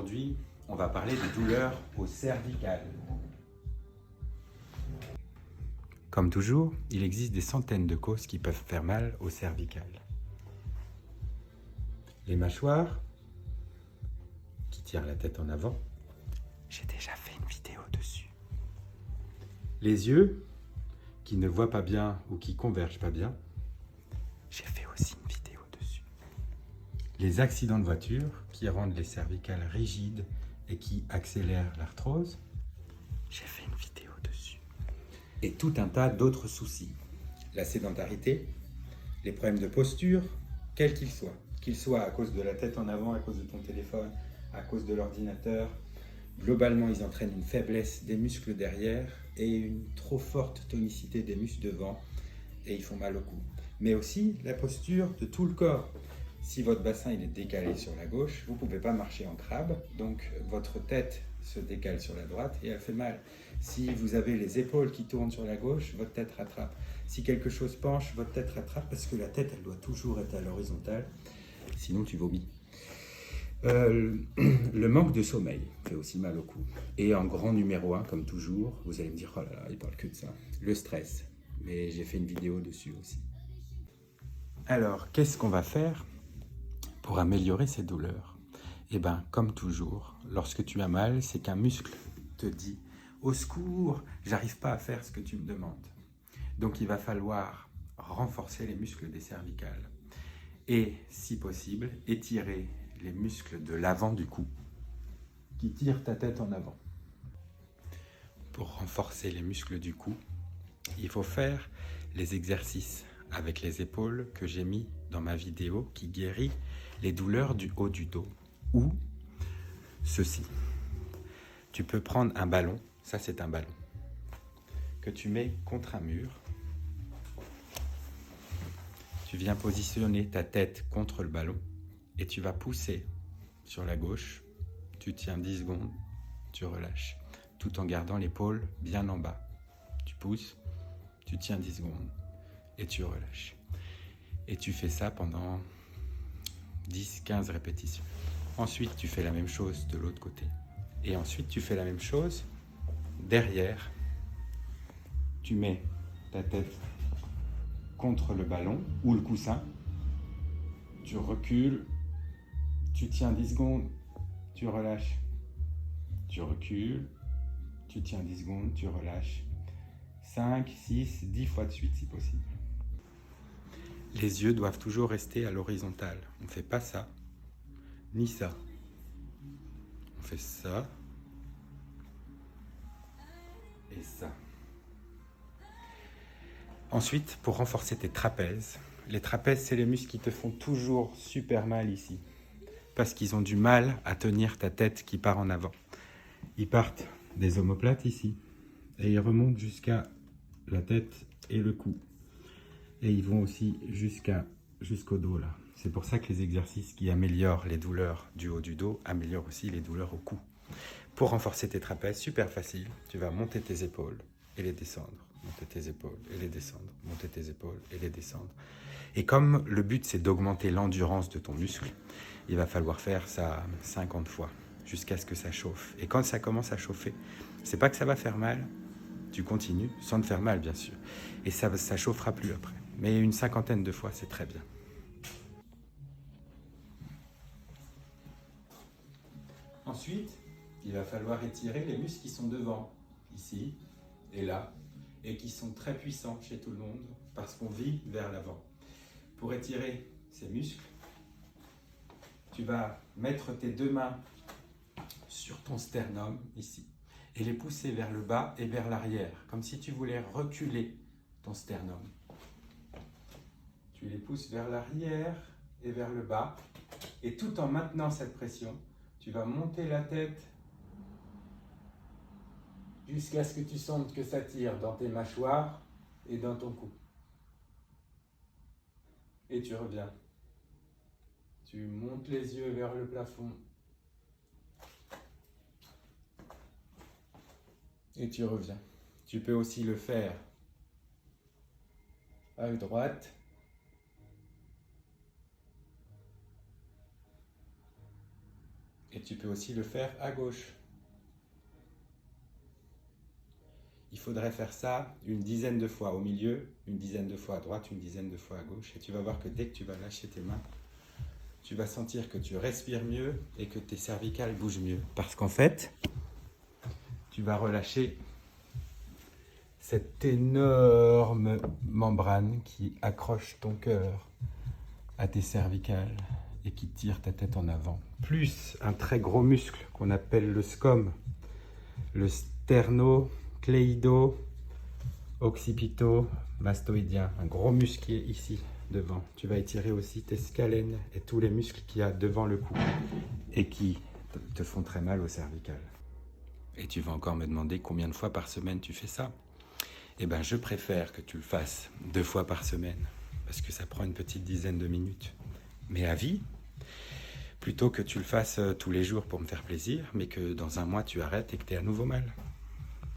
Aujourd'hui, on va parler des douleurs au cervical. Comme toujours, il existe des centaines de causes qui peuvent faire mal au cervical. Les mâchoires, qui tirent la tête en avant. J'ai déjà fait une vidéo dessus. Les yeux, qui ne voient pas bien ou qui convergent pas bien. J'ai fait aussi une vidéo dessus. Les accidents de voiture, qui rendent les cervicales rigides et qui accélèrent l'arthrose. J'ai fait une vidéo dessus. Et tout un tas d'autres soucis. La sédentarité, les problèmes de posture, quels qu'ils soient à cause de la tête en avant, à cause de ton téléphone, à cause de l'ordinateur. Globalement, ils entraînent une faiblesse des muscles derrière et une trop forte tonicité des muscles devant et ils font mal au cou. Mais aussi la posture de tout le corps. Si votre bassin il est décalé sur la gauche, vous ne pouvez pas marcher en crabe, donc votre tête se décale sur la droite et elle fait mal. Si vous avez les épaules qui tournent sur la gauche, votre tête rattrape. Si quelque chose penche, votre tête rattrape parce que la tête elle doit toujours être à l'horizontale, sinon tu vomis. Le manque de sommeil fait aussi mal au cou. Et en grand numéro 1, comme toujours, vous allez me dire, oh là là, il parle que de ça. Le stress. Mais j'ai fait une vidéo dessus aussi. Alors, qu'est-ce qu'on va faire pour améliorer ces douleurs? Eh bien, comme toujours, lorsque tu as mal, c'est qu'un muscle te dit « Au secours, j'arrive pas à faire ce que tu me demandes ». Donc, il va falloir renforcer les muscles des cervicales. Et, si possible, étirer les muscles de l'avant du cou qui tirent ta tête en avant. Pour renforcer les muscles du cou, il faut faire les exercices avec les épaules que j'ai mis dans ma vidéo qui guérit les douleurs du haut du dos. Ou ceci. Tu peux prendre un ballon, ça c'est un ballon, que tu mets contre un mur. Tu viens positionner ta tête contre le ballon et tu vas pousser sur la gauche. Tu tiens 10 secondes, tu relâches, tout en gardant l'épaule bien en bas. Tu pousses, tu tiens 10 secondes et tu relâches. Et tu fais ça pendant 10-15 répétitions. Ensuite, tu fais la même chose de l'autre côté. Et ensuite, tu fais la même chose derrière. Tu mets ta tête contre le ballon ou le coussin. Tu recules, tu tiens 10 secondes, tu relâches. Tu recules, tu tiens 10 secondes, tu relâches. 5, 6, 10 fois de suite si possible. Les yeux doivent toujours rester à l'horizontale. On ne fait pas ça, ni ça. On fait ça et ça. Ensuite, pour renforcer tes trapèzes, les trapèzes, c'est les muscles qui te font toujours super mal ici. Parce qu'ils ont du mal à tenir ta tête qui part en avant. Ils partent des omoplates ici. Et ils remontent jusqu'à la tête et le cou. Et ils vont aussi jusqu'au dos là. C'est pour ça que les exercices qui améliorent les douleurs du haut du dos améliorent aussi les douleurs au cou. Pour renforcer tes trapèzes, super facile, tu vas monter tes épaules et les descendre. Monter tes épaules et les descendre. Monter tes épaules et les descendre. Et comme le but c'est d'augmenter l'endurance de ton muscle, il va falloir faire ça 50 fois jusqu'à ce que ça chauffe. Et quand ça commence à chauffer, c'est pas que ça va faire mal, tu continues sans te faire mal bien sûr. Et ça chauffera plus après. Mais une 50aine de fois, c'est très bien. Ensuite, il va falloir étirer les muscles qui sont devant, ici et là, et qui sont très puissants chez tout le monde, parce qu'on vit vers l'avant. Pour étirer ces muscles, tu vas mettre tes deux mains sur ton sternum, ici, et les pousser vers le bas et vers l'arrière, comme si tu voulais reculer ton sternum. Tu les pousses vers l'arrière et vers le bas, et tout en maintenant cette pression, tu vas monter la tête jusqu'à ce que tu sentes que ça tire dans tes mâchoires et dans ton cou. Et tu reviens. Tu montes les yeux vers le plafond. Et tu reviens. Tu peux aussi le faire à droite. Et tu peux aussi le faire à gauche. Il faudrait faire ça une dizaine de fois au milieu, une dizaine de fois à droite, une dizaine de fois à gauche. Et tu vas voir que dès que tu vas lâcher tes mains, tu vas sentir que tu respires mieux et que tes cervicales bougent mieux. Parce qu'en fait, tu vas relâcher cette énorme membrane qui accroche ton cœur à tes cervicales et qui tire ta tête en avant. Plus un très gros muscle qu'on appelle le SCOM, le sternocléido-occipito-mastoïdien, un gros muscle qui est ici devant. Tu vas étirer aussi tes scalènes et tous les muscles qu'il y a devant le cou et qui te font très mal au cervical. Et tu vas encore me demander combien de fois par semaine tu fais ça? Eh bien, je préfère que tu le fasses 2 fois par semaine, parce que ça prend une petite dizaine de minutes. Mais à vie, plutôt que tu le fasses tous les jours pour me faire plaisir, mais que dans un mois tu arrêtes et que tu aies à nouveau mal.